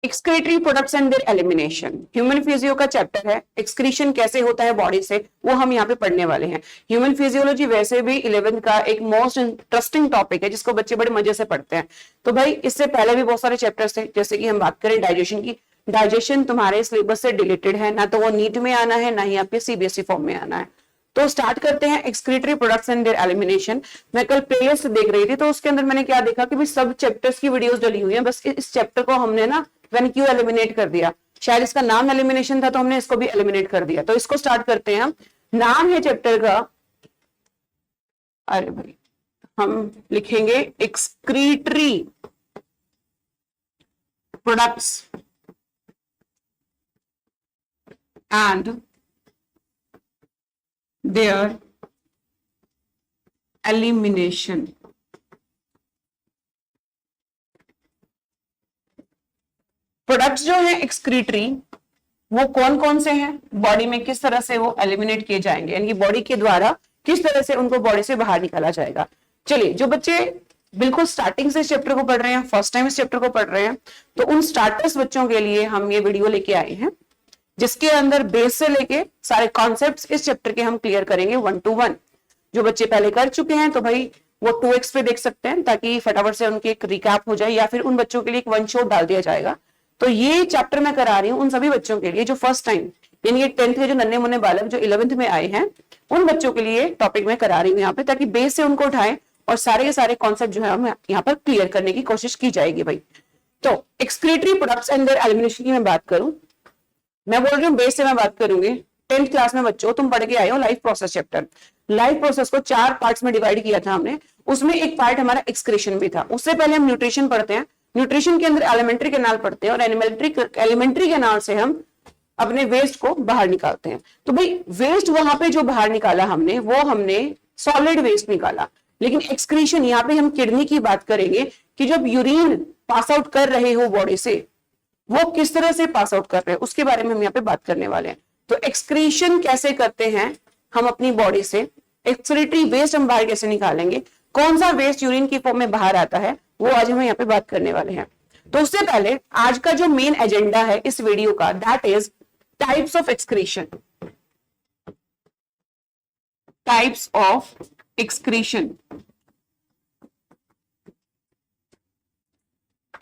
Excretory products and there elimination, human physio का chapter है। Excretion कैसे होता है बॉडी से, वो हम यहाँ पे पढ़ने वाले हैं। ह्यूमन फिजियोलॉजी वैसे भी 11th का एक मोस्ट इंटरेस्टिंग टॉपिक है जिसको बच्चे बड़े मजे से पढ़ते हैं। तो भाई इससे पहले भी बहुत सारे चैप्टर्स थे, जैसे कि हम बात करें डाइजेशन की। डाइजेशन तुम्हारे सिलेबस से डिलीटेड है, ना तो वो नीट में आना है ना ही आपके सीबीएसई फॉर्म में आना है। तो स्टार्ट करते हैं excretory products and there elimination. मैं कल प्लेलिस्ट देख रही थी तो उसके अंदर मैंने क्या देखा कि भी सब चैप्टर्स की वीडियोस डली हुई हैं, बस इस चैप्टर को हमने ना वेनक्यू एलिमिनेट कर दिया। शायद इसका नाम एलिमिनेशन था तो हमने इसको भी एलिमिनेट कर दिया। तो इसको स्टार्ट करते हैं हम। नाम है चैप्टर का, अरे भाई हम लिखेंगे excretory products and there elimination. Products जो है एक्सक्रीटरी, वो कौन कौन से हैं, बॉडी में किस तरह से वो एलिमिनेट किए जाएंगे, यानी कि बॉडी के द्वारा किस तरह से उनको बॉडी से बाहर निकाला जाएगा। चलिए, जो बच्चे बिल्कुल स्टार्टिंग से इस चैप्टर को पढ़ रहे हैं, फर्स्ट टाइम इस चैप्टर को पढ़ रहे हैं, तो उन स्टार्टर्स बच्चों के लिए हम ये वीडियो लेके आए हैं जिसके अंदर बेस से लेके सारे कॉन्सेप्ट्स इस चैप्टर के हम क्लियर करेंगे 1 to 1। जो बच्चे पहले कर चुके हैं तो भाई वो 2x पे देख सकते हैं ताकि फटाफट से उनकी एक रिकैप हो जाए, या फिर उन बच्चों के लिए एक वन शॉट डाल दिया जाएगा। तो ये चैप्टर मैं करा रही हूँ उन सभी बच्चों के लिए जो फर्स्ट टाइम, यानी ये 10th के जो नन्हे मुन्ने बालक जो 11th में आए हैं, उन बच्चों के लिए टॉपिक मैं करा रही हूँ यहाँ पे, ताकि बेस से उनको उठाएं और सारे के सारे कॉन्सेप्ट जो है हम यहाँ पर क्लियर करने की कोशिश की जाएगी भाई। तो excretory products and there elimination की मैं बात करूं, मैं बोल रही हूँ बेस से मैं बात करूंगी। 10th क्लास में बच्चों तुम पढ़ के आए हो life process chapter. Life process को 4 पार्ट्स में डिवाइड किया था हमने, उसमें एक पार्ट हमारा एक्सक्रीशन भी था। उससे पहले हम न्यूट्रिशन पढ़ते हैं, न्यूट्रिशन के अंदर एलिमेंट्री कैनाल पढ़ते हैं, और एलिमेंट्री कैनाल से हम अपने वेस्ट को बाहर निकालते हैं। तो भाई वेस्ट वहां पे जो बाहर निकाला हमने, वो हमने सॉलिड वेस्ट निकाला। लेकिन एक्सक्रीशन, यहाँ पे हम किडनी की बात करेंगे कि जब यूरिन पास आउट कर रहे हो बॉडी से, वो किस तरह से पास आउट कर रहे हैं उसके बारे में हम यहाँ पे बात करने वाले हैं। तो एक्सक्रीशन कैसे करते हैं हम अपनी बॉडी से, एक्सक्रीटरी वेस्ट हम बाहर कैसे निकालेंगे, कौन सा वेस्ट यूरिन की फॉर्म में बाहर आता है, वो आज हम यहाँ पे बात करने वाले हैं। तो उससे पहले आज का जो मेन एजेंडा है इस वीडियो का, that is types of excretion. Types of excretion.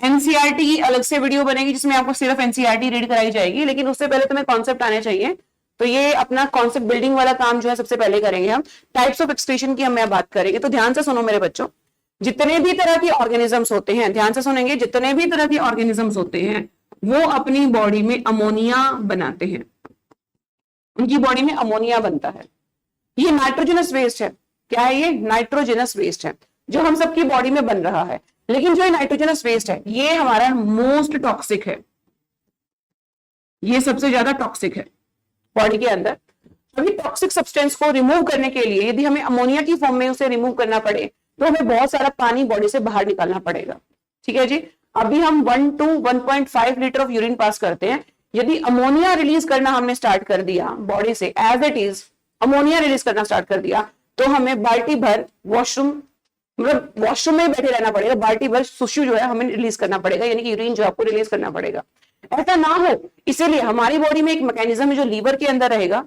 NCERT की अलग से वीडियो बनेगी जिसमें आपको सिर्फ एनसीईआरटी रीड कराई जाएगी, लेकिन उससे पहले तुम्हें कॉन्सेप्ट आने चाहिए। तो ये अपना कॉन्सेप्ट बिल्डिंग वाला काम जो है सबसे पहले करेंगे हम। टाइप्स ऑफ एक्सक्रीशन की हम बात करेंगे, तो ध्यान से सुनो मेरे बच्चों। जितने भी तरह के ऑर्गेनिजम्स होते हैं, ध्यान से सुनेंगे, जितने भी तरह के ऑर्गेनिजम्स होते हैं वो अपनी बॉडी में अमोनिया बनाते हैं, उनकी बॉडी में अमोनिया बनता है। ये नाइट्रोजनस वेस्ट है। क्या है ये? नाइट्रोजनस वेस्ट है जो हम सबकी बॉडी में बन रहा है। लेकिन जो नाइट्रोजनस वेस्ट है ये हमारा मोस्ट टॉक्सिक है, ये सबसे ज्यादा टॉक्सिक है बॉडी के अंदर। अभी टॉक्सिक सब्सटेंस को रिमूव करने के लिए यदि हमें अमोनिया की फॉर्म में उसे रिमूव करना पड़े तो हमें बहुत सारा पानी बॉडी से बाहर निकालना पड़ेगा। ठीक है जी। अभी हम 1 to 1.5 litre of urine pass करते हैं। यदि अमोनिया रिलीज करना हमने स्टार्ट कर दिया बॉडी से, as it is ammonia release करना स्टार्ट कर दिया, तो हमें बाल्टी भर वॉशरूम, मतलब वॉशरूम में बैठे रहना पड़ेगा, बाल्टी भर सुसु जो है हमें रिलीज करना पड़ेगा, यानी कि यूरिन जो आपको रिलीज करना पड़ेगा। ऐसा ना हो इसीलिए हमारी बॉडी में एक मैकेनिज्म है जो लीवर के अंदर रहेगा,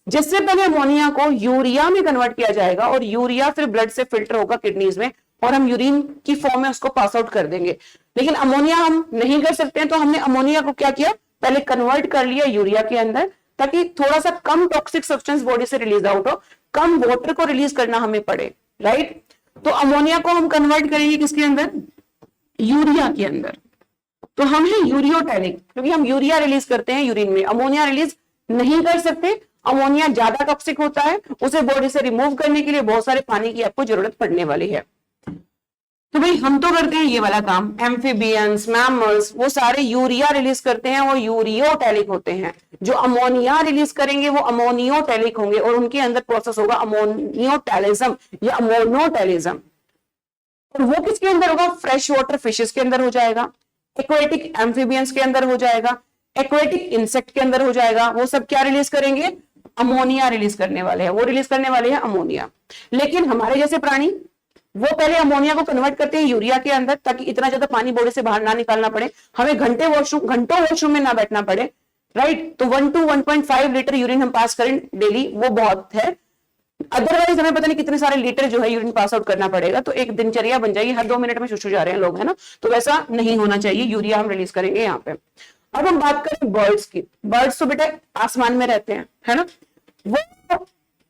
जिससे पहले अमोनिया को यूरिया में कन्वर्ट किया जाएगा और यूरिया फिर ब्लड से फिल्टर होगा किडनीज में और हम यूरिन की फॉर्म में उसको पास आउट कर देंगे। लेकिन अमोनिया हम नहीं कर सकते हैं, तो हमने अमोनिया को क्या किया, पहले कन्वर्ट कर लिया यूरिया के अंदर, ताकि थोड़ा सा कम टॉक्सिक सब्सटेंस बॉडी से रिलीज आउट हो, कम वाटर को रिलीज करना हमें पड़े, राइट। तो अमोनिया को हम कन्वर्ट करेंगे किसके अंदर? यूरिया के अंदर। तो हम है यूरियोटैलिक, क्योंकि हम यूरिया रिलीज करते हैं यूरिन में, अमोनिया रिलीज नहीं कर सकते। अमोनिया ज्यादा टॉक्सिक होता है, उसे बॉडी से रिमूव करने के लिए बहुत सारे पानी की आपको जरूरत पड़ने वाली है। तो भाई हम तो करते हैं ये वाला काम, एम्फीबियंस, मैमल्स, वो सारे यूरिया रिलीज करते हैं, वो यूरियोटैलिक होते हैं। जो अमोनिया रिलीज करेंगे वो अमोनियोटैलिक होंगे और उनके अंदर प्रोसेस होगा अमोनियोटैलिज्म या अमोनोटैलिज्म। और वो किसके अंदर होगा? फ्रेश वाटर फिशेस के अंदर हो जाएगा, एक्वेटिक एम्फीबियंस के अंदर हो जाएगा, एक्वेटिक इंसेक्ट के अंदर हो जाएगा। वो सब क्या रिलीज करेंगे? अमोनिया रिलीज करने वाले हैं, वो रिलीज करने वाले हैं अमोनिया। लेकिन हमारे जैसे प्राणी वो पहले अमोनिया को कन्वर्ट करते हैं यूरिया के अंदर, ताकि इतना ज्यादा पानी बॉडी से बाहर ना निकालना पड़े, हमें घंटों वॉशरूम में ना बैठना पड़े, राइट। तो 1 to 1.5 लीटर यूरिन हम पास करें डेली, वो बहुत है। अदरवाइज हमें पता नहीं कितने सारे लीटर जो है यूरिन पास आउट करना पड़ेगा, तो एक दिनचर्या बन जाएगी, हर 2 मिनट में शुशु जा रहे हैं लोग, है ना। तो वैसा नहीं होना चाहिए, यूरिया हम रिलीज करेंगे यहाँ पे। अब हम बात करें बर्ड्स की। बर्ड्स तो बेटा आसमान में रहते हैं, है ना। वो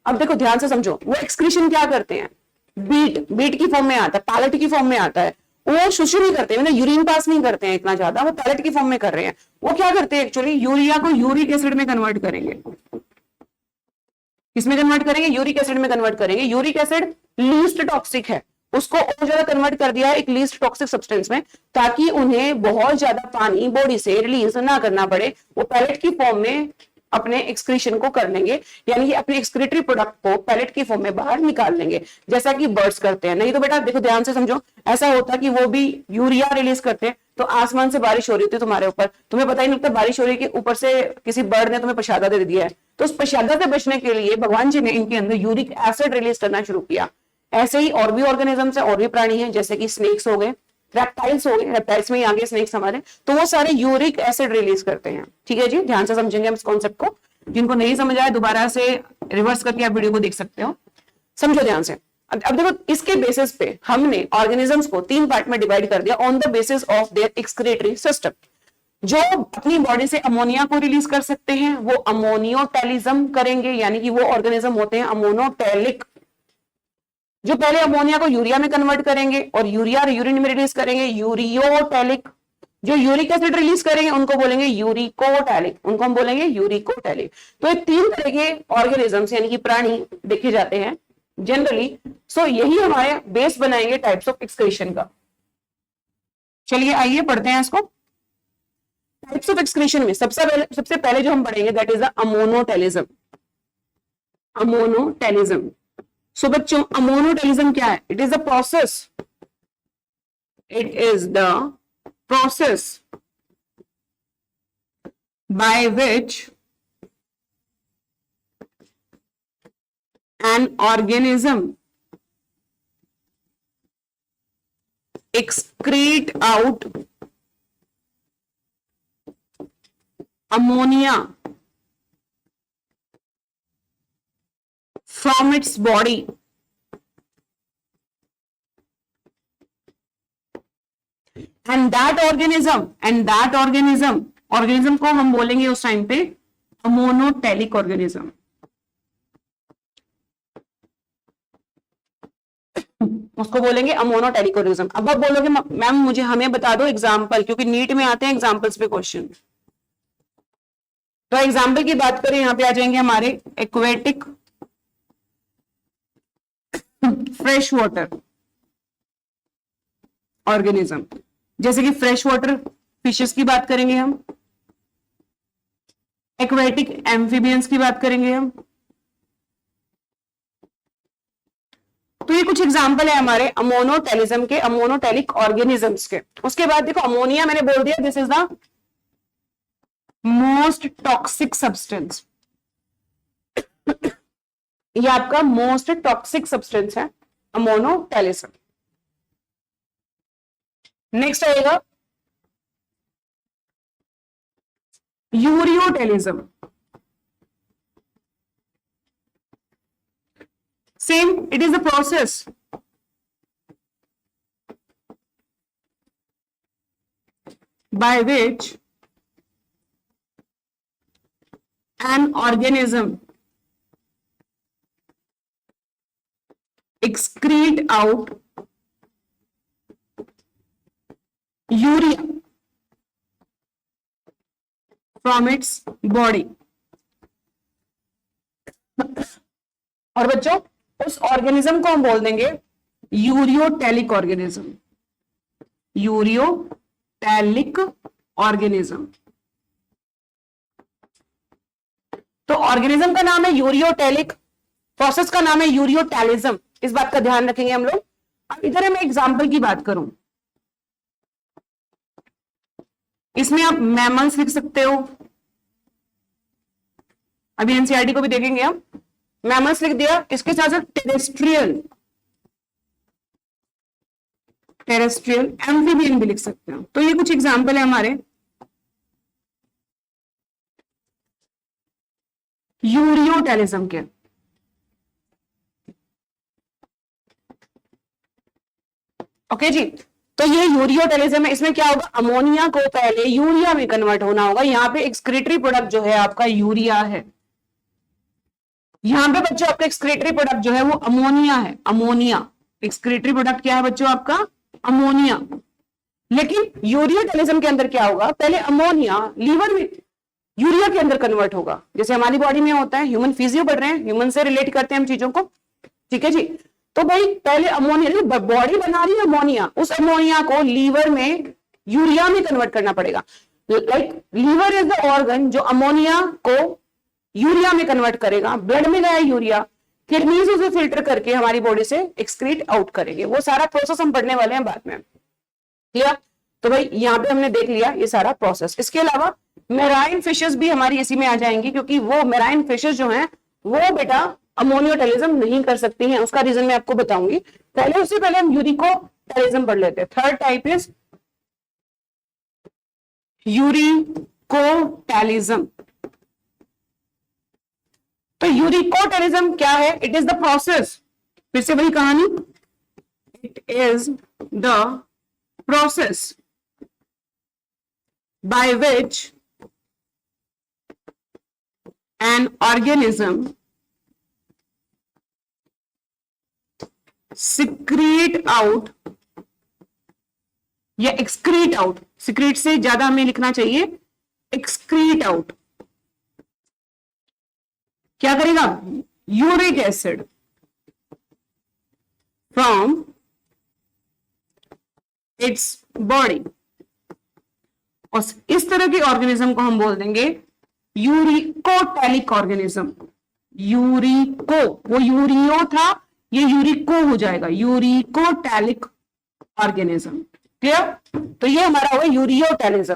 अब देखो ध्यान से समझो, वो एक्सक्रीशन क्या करते हैं, बीट की फॉर्म में आता है, पैलेट की फॉर्म में आता है। वो शुशु नहीं करते, मतलब यूरिन पास नहीं करते हैं इतना ज्यादा, वो पैलेट की फॉर्म में कर रहे हैं। वो क्या करते हैं एक्चुअली, यूरिया को यूरिक एसिड में कन्वर्ट करेंगे। किसमें कन्वर्ट करेंगे, यूरिक एसिड में कन्वर्ट करेंगे। यूरिक एसिड लीस्ट टॉक्सिक है, उसको और ज्यादा कन्वर्ट कर दिया है एक लीस्ट टॉक्सिक सब्सटेंस में, ताकि उन्हें बहुत ज्यादा पानी बॉडी से रिलीज ना करना पड़े। वो पैलेट की फॉर्म में अपने एक्सक्रीशन को कर लेंगे, यानी कि अपने एक्सक्रीटरी प्रोडक्ट को पैलेट की फॉर्म में बाहर निकाल लेंगे, जैसा कि बर्ड्स करते हैं। नहीं तो बेटा देखो ध्यान से समझो, ऐसा होता कि वो भी यूरिया रिलीज करते हैं, तो आसमान से बारिश हो रही होती तुम्हारे ऊपर, तुम्हें पता ही नहीं लगता बारिश हो रही है कि ऊपर से किसी बर्ड ने तुम्हें प्रसादा दे दिया है। तो उस प्रसादा से बचने के लिए भगवान जी ने इनके अंदर यूरिक एसिड रिलीज करना शुरू किया। ऐसे ही और भी ऑर्गेनिजम्स है, और भी प्राणी हैं, जैसे कि स्नेक्स हो गए, रेप्टाइल्स हो गए, रेप्टाइल्स में ही आगे स्नेक्स हमारे, तो वो सारे यूरिक एसिड रिलीज करते हैं। ठीक है जी, ध्यान से समझेंगे हम इस कॉन्सेप्ट को। जिनको नहीं समझ आया दोबारा से रिवर्स करके आप वीडियो को देख सकते हो, समझो ध्यान से। अब देखो इसके बेसिस पे हमने ऑर्गेनिजम्स को 3 पार्ट में डिवाइड कर दिया, on the basis of their excretory system. जो अपनी बॉडी से अमोनिया को रिलीज कर सकते हैं वो अमोनियोटेलिज्म करेंगे, यानी कि वो ऑर्गेनिज्म होते हैं अमोनोटेलिक, जो पहले अमोनिया को यूरिया में कन्वर्ट करेंगे और यूरिया यूरिन में रिलीज करेंगे यूरियोटेलिक। जो यूरिक एसिड रिलीज करेंगे उनको बोलेंगे यूरिकोटेलिक, उनको हम बोलेंगे यूरिकोटेलिक। तो ये 3 तरह के ऑर्गेनिजम्स यानी कि प्राणी देखे जाते हैं जनरली। सो यही हमारे बेस बनाएंगे टाइप्स ऑफ एक्सक्रीशन का। चलिए आइए पढ़ते हैं इसको। टाइप्स ऑफ एक्सक्रीशन में सबसे पहले जो हम पढ़ेंगे that is the ammonotelism. Ammonotelism, so बच्चों अमोनोटेलिज्म क्या है? It is the process, it is the process by which an organism excrete out ammonia from its body and that organism को हम बोलेंगे उस टाइम पे अमोनोटेलिक ऑर्गेनिज्म। उसको बोलेंगे अमोनोटेलिक ऑर्गेनिज्म। अब आप बोलोगे मैम मुझे हमें बता दो एग्जांपल, क्योंकि नीट में आते हैं एग्जांपल्स पे क्वेश्चन। तो एग्जांपल की बात करें, यहां पे आ जाएंगे हमारे एक्वेटिक फ्रेश वाटर ऑर्गेनिज्म, जैसे कि फ्रेश वाटर फिशेस की बात करेंगे हम, एक्वेटिक एम्फीबियंस की बात करेंगे हम। तो ये कुछ एग्जांपल है हमारे अमोनोटेलिज्म के, अमोनोटेलिक ऑर्गेनिजम्स के। उसके बाद देखो अमोनिया मैंने बोल दिया this is the most toxic substance. ये आपका मोस्ट टॉक्सिक सब्सटेंस है अमोनोटेलिज्म। नेक्स्ट आएगा ureotelism. Same, it is the process by which an organism excrete out urea from its body। और बच्चों उस ऑर्गेनिज्म को हम बोल देंगे यूरियोटेलिक ऑर्गेनिज्म। यूरियोटेलिक ऑर्गेनिज्म, तो ऑर्गेनिज्म का नाम है यूरियोटेलिक, प्रोसेस का नाम है यूरियोटेलिज्म। इस बात का ध्यान रखेंगे हम लोग। अब इधर मैं एग्जांपल की बात करूं, इसमें आप मैमल्स लिख सकते हो, अभी एनसीईआरटी को भी देखेंगे हम। मैमल्स लिख दिया, इसके साथ साथ टेरेस्ट्रियल, टेरेस्ट्रियल, एम्फीबियन भी लिख सकते हो। तो ये कुछ एग्जाम्पल है हमारे यूरियोटेलिज्म के। ओके जी, तो ये यूरियोटेलिज्म है। इसमें क्या होगा, अमोनिया को पहले यूरिया में कन्वर्ट होना होगा। यहाँ पे एक्सक्रीटरी प्रोडक्ट जो है आपका यूरिया है, यहाँ पे बच्चों आपका एक्सक्रीटरी प्रोडक्ट जो है वो अमोनिया है। अमोनिया एक्सक्रीटरी प्रोडक्ट क्या है बच्चों आपका, अमोनिया। लेकिन यूरियोटेलिज्म के अंदर क्या होगा, पहले अमोनिया लीवर में यूरिया के अंदर कन्वर्ट होगा, जैसे हमारी बॉडी में होता है। ह्यूमन फिजियो पढ़ रहे हैं, ह्यूमन से रिलेट करते हैं हम चीजों को, ठीक है जी। तो भाई पहले अमोनिया, बॉडी बना रही है अमोनिया, उस अमोनिया को लीवर में यूरिया में कन्वर्ट करना पड़ेगा। Like liver is the organ जो अमोनिया को यूरिया में कन्वर्ट करेगा। ब्लड में गया यूरिया, किडनीज उसे फिल्टर करके हमारी बॉडी से एक्सक्रीट आउट करेंगे। वो सारा प्रोसेस हम पढ़ने वाले हैं बाद में, क्लियर। तो भाई यहाँ पे हमने देख लिया ये सारा प्रोसेस। इसके अलावा मेराइन फिशेस भी हमारी इसी में आ जाएंगी, क्योंकि वो मेराइन फिशेस जो हैं वो बेटा अमोनियोटेलिज्म नहीं कर सकती हैं। उसका रीजन मैं आपको बताऊंगी। पहले उससे पहले हम यूरिकोटेलिज्म पढ़ लेते हैं। Third type is uricotelism. तो यूरिकोटेलिज्म क्या है, इट इज द प्रोसेस, फिर से वही कहानी, it is the process by which an organism secrete out या excrete out, secrete से ज्यादा हमें लिखना चाहिए excrete out, क्या करेगा, uric acid from its body। और इस तरह के ऑर्गेनिज्म को हम बोल देंगे यूरिकोटैलिक ऑर्गेनिज्म। यूरिको, वो यूरियो था, ये यूरिको हो जाएगा, यूरिकोटैलिक ऑर्गेनिज्म, क्लियर। तो ये हमारा हुआ यूरियोटेलिज्म,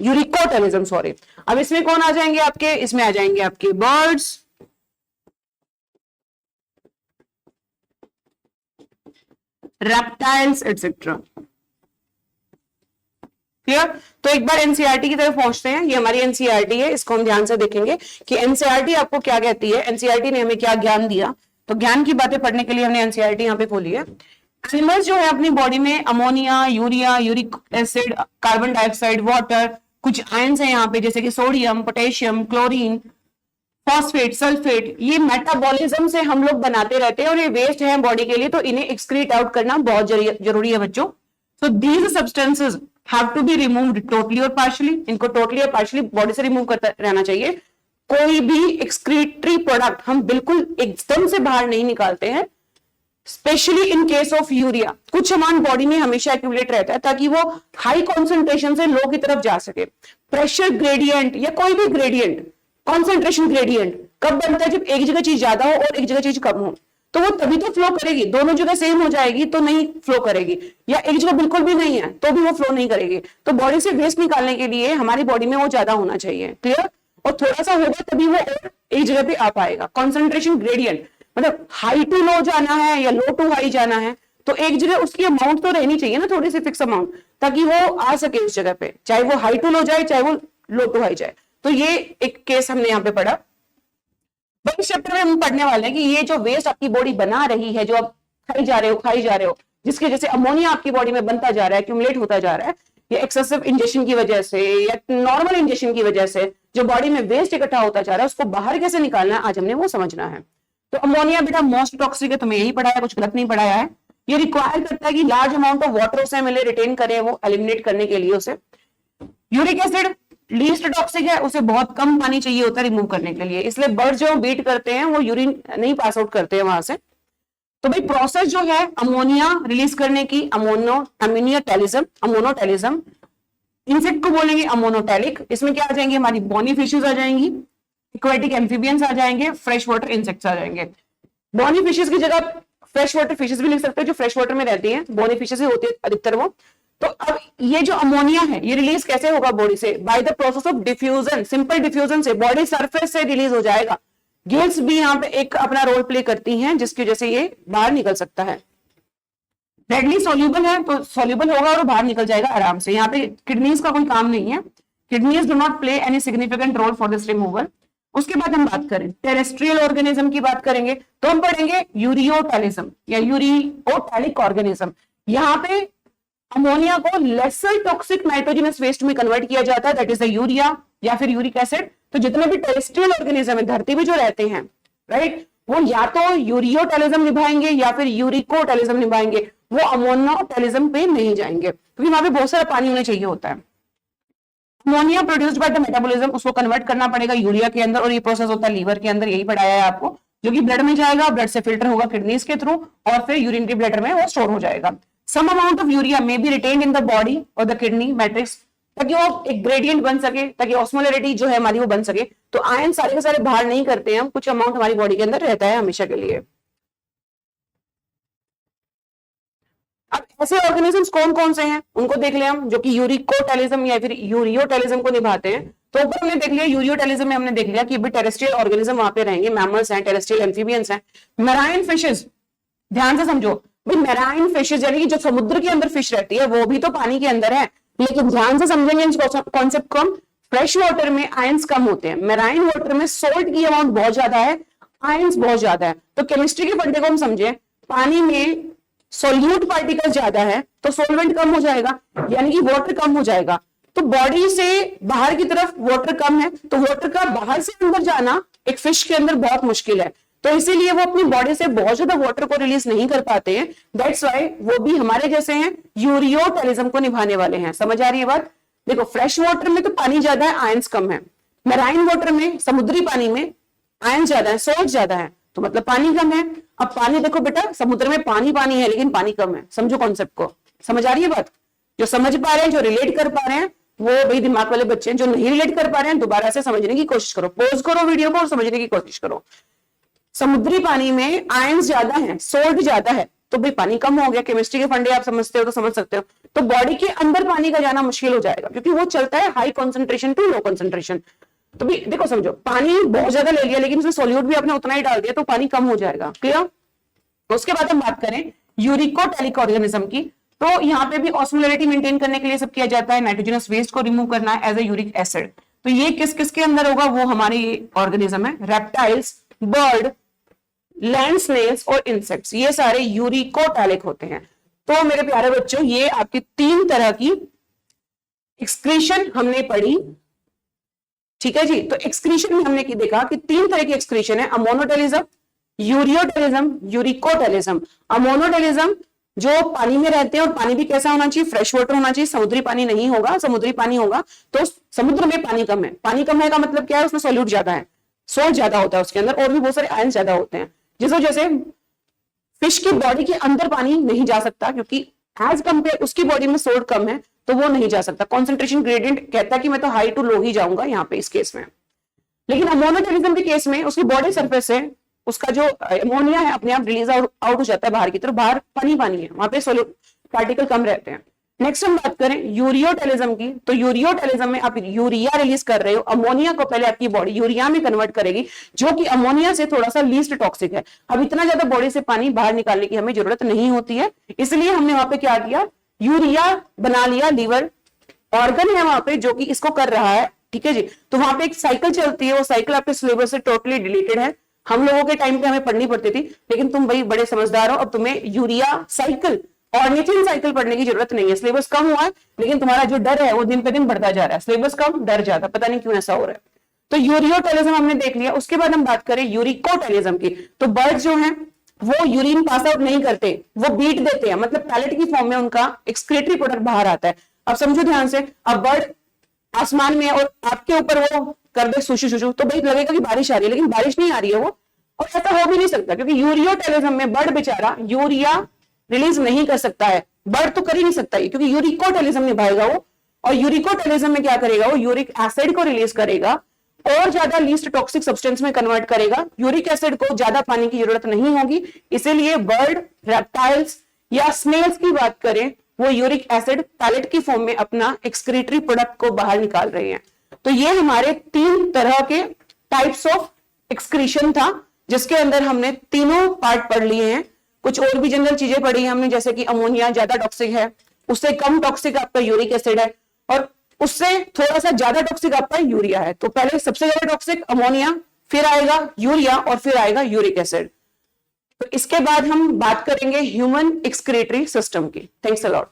यूरिकोटेलिज्म सॉरी। अब इसमें कौन आ जाएंगे आपके, इसमें आ जाएंगे आपके बर्ड्स, रेप्टाइल्स एटसेट्रा, क्लियर। तो एक बार एनसीईआरटी की तरफ पहुंचते हैं। ये हमारी एनसीईआरटी है, इसको हम ध्यान से देखेंगे कि एनसीईआरटी आपको क्या कहती है, एनसीईआरटी ने हमें क्या ज्ञान दिया। तो ज्ञान की बातें पढ़ने के लिए हमने एनसीईआरटी यहाँ पे खोली है। एनिमल्स जो है अपनी बॉडी में ammonia, urea, uric acid, carbon dioxide, water, कुछ आयंस है यहाँ पे जैसे कि sodium, potassium, chlorine, phosphate, sulphate, ये मेटाबॉलिज्म से हम लोग बनाते रहते हैं और ये वेस्ट है बॉडी के लिए, तो इन्हें एक्सक्रीट आउट करना बहुत जरूरी है बच्चों। So these substances have to be removed totally और पार्शियली। इनको टोटली और पार्शियली बॉडी से रिमूव करता रहना चाहिए। कोई भी एक्सक्रीटरी प्रोडक्ट हम बिल्कुल एकदम से बाहर नहीं निकालते हैं, specially in case of urea. कुछ अमाउंट बॉडी में हमेशा एक्यूमुलेट रहता है ताकि वो हाई कॉन्सेंट्रेशन से लो की तरफ जा सके। प्रेशर ग्रेडियंट या कोई भी ग्रेडियंट, कॉन्सेंट्रेशन ग्रेडियंट कब बनता है, जब एक जगह चीज ज्यादा हो और एक जगह चीज कम हो, तो वो तभी तो फ्लो करेगी। दोनों जगह सेम हो जाएगी तो नहीं फ्लो करेगी, या एक जगह बिल्कुल भी नहीं है तो भी वो फ्लो नहीं करेगी। तो बॉडी से वेस्ट निकालने के लिए हमारी बॉडी में वो ज्यादा होना चाहिए, क्लियर। और थोड़ा सा होगा तभी वो एक जगह पे आ पाएगा। कॉन्सेंट्रेशन ग्रेडियंट मतलब हाई टू लो जाना है या लो टू हाई जाना है, तो एक जगह उसकी अमाउंट तो रहनी चाहिए ना, थोड़ी सी फिक्स अमाउंट, ताकि वो आ सके उस जगह पे, चाहे वो हाई टू लो जाए चाहे वो लो टू हाई जाए। तो ये एक केस हमने यहाँ पे पढ़ा। इस चैप्टर में हम पढ़ने वाले हैं कि ये जो वेस्ट आपकी बॉडी बना रही है, जो आप खाई जा रहे हो, जिसके जैसे अमोनिया आपकी बॉडी में बनता जा रहा है, एक्यूमुलेट होता जा रहा है, या एक्सेसिव इंजेक्शन की वजह से या नॉर्मल इंजेक्शन की वजह से जो बॉडी में वेस्ट इकट्ठा होता जा रहा है, उसको बाहर कैसे निकालना है आज हमने वो समझना है। तो अमोनिया बेटा मोस्ट टॉक्सिक है, तुम्हें यही पढ़ाया, कुछ गलत नहीं पढ़ाया है। ये रिक्वायर करता है कि लार्ज अमाउंट ऑफ वाटर उसे मिले, रिटेन करे वो एलिमिनेट करने के लिए उसे। यूरिक एसिड लीस्ट टॉक्सिक है, उसे बहुत कम पानी चाहिए होता है रिमूव करने के लिए, इसलिए बर्ड जो बीट करते हैं वो यूरिन नहीं पास आउट करते हैं वहां से। तो भाई प्रोसेस जो है अमोनिया रिलीज करने की, अमोनोटेलिज्म, इंसेक्ट को बोलेंगे अमोनोटेलिक। इसमें क्या आ जाएंगे, हमारी बोनी फिशेज आ जाएंगी, एक्वेटिक एम्फीबियंस आ जाएंगे, फ्रेश वाटर इंसेक्ट्स आ जाएंगे। बोनी फिशेज की जगह फ्रेश वाटर फिशेज भी लिख सकते हैं, जो फ्रेश वाटर में रहती हैं, बोनी फिशेज ही होती है अधिकतर वो। तो अब ये जो अमोनिया है ये रिलीज कैसे होगा बॉडी से, by the process of diffusion, simple diffusion से बॉडी सरफेस से रिलीज हो जाएगा। गिल्स भी यहाँ पे एक अपना रोल प्ले करती हैं जिसकी वजह से ये बाहर निकल सकता है। रेडली सोल्यूबल है तो सोल्यूबल होगा और वो बाहर निकल जाएगा आराम से। यहाँ पे किडनीज का कोई काम नहीं है, kidneys do not play any significant role for this removal. उसके बाद हम बात करें टेरेस्ट्रियल ऑर्गेनिज्म की बात करेंगे तो हम पढ़ेंगे यूरियोटैलिज्म या यूरियोटैलिक ऑर्गेनिज्म। यहाँ पे अमोनिया को लेसर टॉक्सिक नाइट्रोजनस वेस्ट में कन्वर्ट किया जाता है, दैट इज द यूरिया या फिर यूरिक एसिड। तो जितने भी टेरेस्ट्रियल ऑर्गेनिज्म है धरती पे जो रहते हैं, राइट, वो या तो यूरियोटैलिज्म निभाएंगे या फिर यूरिकोटैलिज्म निभाएंगे, वो अमोनोटैलिज्म पे नहीं जाएंगे क्योंकि वहां पे बहुत सारा पानी उन्हें चाहिए होता है। Ammonia produced by the metabolism, उसको कन्वर्ट करना पड़ेगा यूरिया के अंदर और ये प्रोसेस होता है लीवर के अंदर, यही पढ़ाया है आपको, जो कि ब्लड में जाएगा, ब्लड से फिल्टर होगा किडनीज के थ्रू और फिर यूरिनरी ब्लैडर में वो स्टोर हो जाएगा। Some amount of urea may be retained in the body और द किडनी मैट्रिक्स, ताकि वो एक ग्रेडियंट बन सके, ताकि ऑस्मोलैरिटी जो है हमारी वो बन सके। तो आयन सारे के सारे बाहर नहीं करते हैं हम, कुछ अमाउंट हमारी बॉडी के अंदर रहता है हमेशा के लिए। अब ऐसे ऑर्गेनिजम्स कौन कौन से हैं उनको देख ले हम, जो कि यूरिकोटैलिज्म या फिर यूरियोटैलिज्म को निभाते हैं। तो ऊपर हमने देख लिया यूरियोटैलिज्म में हमने देख लिया कि टेरेस्ट्रियल ऑर्गेनिज्म वहां पे रहेंगे, मैमल्स हैं, टेरेस्ट्रियल एम्फीबियंस हैं। मैराइन फिशेस, ध्यान से समझो भाई, मैराइन फिशेस यानी कि जो समुद्र के अंदर फिश रहती है वो भी तो पानी के अंदर है, लेकिन ध्यान से समझेंगे इस कॉन्सेप्ट को हम। फ्रेश वाटर में आयंस कम होते हैं, मैराइन वाटर में सोल्ट की अमाउंट बहुत ज्यादा है, आयंस बहुत ज्यादा है। तो केमिस्ट्री के फंडे को हम समझे, पानी में सोल्यूट पार्टिकल ज्यादा है तो सोलवेंट कम हो जाएगा, यानी कि वाटर कम हो जाएगा। तो बॉडी से बाहर की तरफ वाटर कम है तो वाटर का बाहर से अंदर जाना एक फिश के अंदर बहुत मुश्किल है, तो इसीलिए वो अपनी बॉडी से बहुत ज्यादा वाटर को रिलीज नहीं कर पाते हैं। दैट्स व्हाई वो भी हमारे जैसे हैं, यूरियोटैलिज्म को निभाने वाले हैं। समझ आ रही है बात? देखो फ्रेश वाटर में तो पानी ज्यादा है, आयंस कम है। मैराइन वाटर में, समुद्री पानी में आयन ज्यादा है, सोल्ट ज्यादा है, तो मतलब पानी कम है। अब पानी देखो बेटा, समुद्र में पानी पानी है लेकिन पानी कम है। समझो कॉन्सेप्ट को, समझ आ रही है बात? जो समझ पा रहे हैं, जो रिलेट कर पा रहे हैं, वो भाई दिमाग वाले बच्चे हैं। जो नहीं रिलेट कर पा रहे हैं दोबारा से समझने की कोशिश करो, पॉज करो वीडियो को और समझने की कोशिश करो। समुद्री पानी में आयंस ज्यादा है, सोल्ट ज्यादा है, तो भाई पानी कम हो गया। केमिस्ट्री के फंडे आप समझते हो तो समझ सकते हो। तो बॉडी के अंदर पानी का जाना मुश्किल हो जाएगा क्योंकि वो चलता है high concentration to low concentration. तो भी देखो समझो, पानी बहुत ज्यादा ले लिया लेकिन उसमें सोल्यूट भी आपने उतना ही डाल दिया तो पानी कम हो जाएगा। क्लियर? उसके बाद हम बात करें यूरिकोटैलिक ऑर्गेनिज्म की, तो यहाँ पे भी ऑस्मोलैरिटी मेंटेन करने के लिए सब किया जाता है, नाइट्रोजनस वेस्ट को रिमूव करना है एज ए यूरिक एसिड। तो ये किस किस के अंदर होगा, वो हमारे ऑर्गेनिज्म है, रेप्टाइल्स, बर्ड, लैंड स्नेल्स और इंसेक्ट्स, ये सारे यूरिकोटैलिक होते हैं। तो मेरे प्यारे बच्चों, ये आपकी 3 तरह की एक्सक्रीशन हमने पढ़ी, ठीक है जी। तो एक्सक्रीशन में हमने देखा कि 3 तरह की एक्सक्रीशन है, अमोनोटैलिज्म, यूरियोटैलिज्म, यूरिकोटैलिज्म। अमोनोटैलिज्म जो पानी में रहते हैं, और पानी भी कैसा होना चाहिए, फ्रेश वाटर होना चाहिए, समुद्री पानी नहीं होगा। समुद्री पानी होगा तो समुद्र में पानी कम है। पानी कम है का मतलब क्या है, उसमें सोल्यूट ज्यादा है, सोल्ट ज्यादा होता है उसके अंदर, और भी बहुत सारे आयन ज्यादा होते हैं। जिस वजह से फिश की बॉडी के अंदर पानी नहीं जा सकता क्योंकि एज कंपेयर उसकी बॉडी में सोल्ट कम है तो वो नहीं जा सकता। कॉन्सेंट्रेशन ग्रेडियंट कहता है कि मैं तो हाई टू लो ही जाऊंगा यहाँ पे इस केस में। लेकिन अमोनोटैलिज्म के केस में उसकी बॉडी सरफेस से उसका जो अमोनिया है अपने आप रिलीज आउट हो जाता है बाहर की तरफ, बाहर पानी पानी है, वहां पे सोल्यूट पार्टिकल कम रहते हैं। नेक्स्ट हम बात करें यूरियोटैलिज्म की, तो यूरियोटैलिज्म में आप यूरिया रिलीज कर रहे हो, अमोनिया को पहले आपकी बॉडी यूरिया में कन्वर्ट करेगी, जो कि अमोनिया से थोड़ा सा लीस्ट टॉक्सिक है। अब इतना ज्यादा बॉडी से पानी बाहर निकालने की हमें जरूरत नहीं होती है, इसलिए हमने वहां पे क्या किया, यूरिया बना लिया। लीवर ऑर्गन है वहां पे जो कि इसको कर रहा है, ठीक है जी। तो वहां पे एक साइकिल चलती है, वो साइकिल आपके सिलेबस से टोटली डिलीटेड है। हम लोगों के टाइम पे हमें पढ़नी पड़ती थी, लेकिन तुम भाई बड़े समझदार हो, अब तुम्हें यूरिया साइकिल ऑर्निथिन साइकिल पढ़ने की जरूरत नहीं है। सिलेबस कम हुआ है लेकिन तुम्हारा जो डर है वो दिन पे दिन बढ़ता जा रहा है, सिलेबस कम डर ज्यादा, पता नहीं क्यों ऐसा हो रहा है। तो यूरियोटैलिज्म हमने देख लिया। उसके बाद हम बात करें यूरिकोटैलिज्म की, तो बर्ड जो है वो यूरिन पास आउट नहीं करते, वो बीट देते हैं, मतलब पैलेट की फॉर्म में उनका एक्सक्रीटरी प्रोडक्ट बाहर आता है। अब समझो ध्यान से, अब बर्ड आसमान में और आपके ऊपर वो कर दे सुशु सुशु, तो भाई लगेगा कि बारिश आ रही है, लेकिन बारिश नहीं आ रही है वो, और ऐसा हो भी नहीं सकता क्योंकि यूरियोटैलिज्म में बर्ड बेचारा यूरिया रिलीज नहीं कर सकता है, बर्ड तो कर ही नहीं सकता है क्योंकि यूरिकोटैलिज्म निभाएगा वो। और यूरिकोटैलिज्म में क्या करेगा वो, यूरिक एसिड को रिलीज करेगा और ज्यादा लीस्ट टॉक्सिक सब्सटेंस में कन्वर्ट करेगा। यूरिक एसिड को ज्यादा पानी की जरूरत नहीं होगी, इसीलिए बर्ड, रेप्टाइल्स या स्नेल्स की बात करें, वो यूरिक एसिड पैलेट की फॉर्म में अपना एक्सक्रीटरी प्रोडक्ट को बाहर निकाल रहे हैं। तो ये हमारे 3 तरह के टाइप्स ऑफ एक्सक्रीशन था, जिसके अंदर हमने तीनों पार्ट पढ़ लिए हैं। कुछ और भी जनरल चीजें पढ़ी है हमने, जैसे कि अमोनिया ज्यादा टॉक्सिक है, उससे कम टॉक्सिक आपका यूरिक एसिड है, और उससे थोड़ा सा ज्यादा टॉक्सिक आपका यूरिया है। तो पहले सबसे ज्यादा टॉक्सिक अमोनिया, फिर आएगा यूरिया और फिर आएगा यूरिक एसिड। तो इसके बाद हम बात करेंगे ह्यूमन एक्सक्रीटरी सिस्टम की। Thanks a lot.